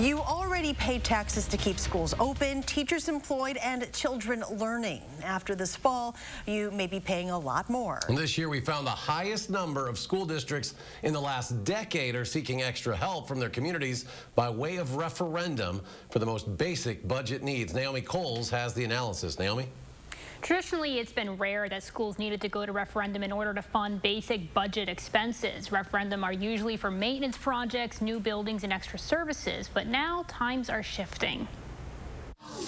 You already pay taxes to keep schools open, teachers employed, and children learning. After this fall, you may be paying a lot more. And this year, we found the highest number of school districts in the last decade are seeking extra help from their communities by way of referendum for the most basic budget needs. Naomi Coles has the analysis. Naomi? Traditionally, it's been rare that schools needed to go to referendum in order to fund basic budget expenses. Referendum are usually for maintenance projects, new buildings, and extra services, but now times are shifting.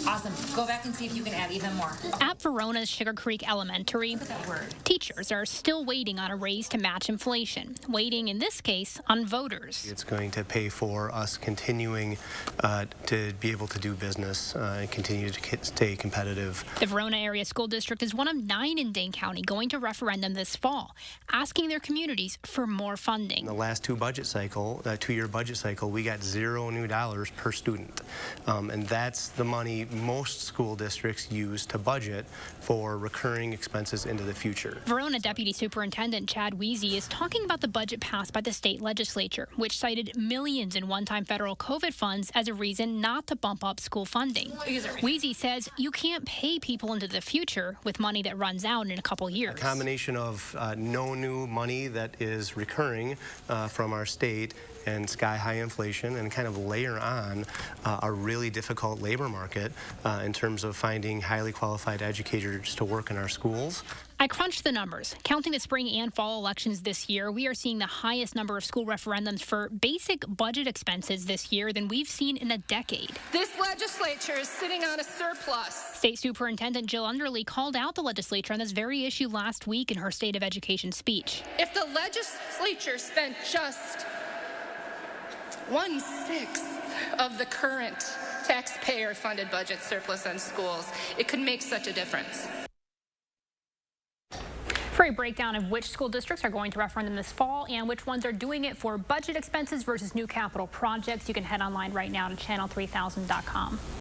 Awesome. Go back and see if you can add even more. At Verona's Sugar Creek Elementary, teachers are still waiting on a raise to match inflation, waiting in this case on voters. It's going to pay for us continuing to be able to do business and continue to stay competitive. The Verona Area School District is one of 9 in Dane County going to referendum this fall, asking their communities for more funding. In the last two-year budget cycle, we got $0 new per student, and that's the money most school districts use to budget for recurring expenses into the future. Verona Deputy Superintendent Chad Weezy is talking about the budget passed by the state legislature, which cited millions in one-time federal COVID funds as a reason not to bump up school funding. Weezy says you can't pay people into the future with money that runs out in a couple years. A combination of no new money that is recurring from our state and sky-high inflation, and kind of layer on a really difficult labor market in terms of finding highly qualified educators to work in our schools. I crunched the numbers. Counting the spring and fall elections this year, we are seeing the highest number of school referendums for basic budget expenses this year than we've seen in a decade. This legislature is sitting on a surplus. State Superintendent Jill Underly called out the legislature on this very issue last week in her State of Education speech. If the legislature spent just 1/6 of the current taxpayer-funded budget surplus on schools, it could make such a difference. For a breakdown of which school districts are going to referendum this fall and which ones are doing it for budget expenses versus new capital projects, you can head online right now to channel3000.com.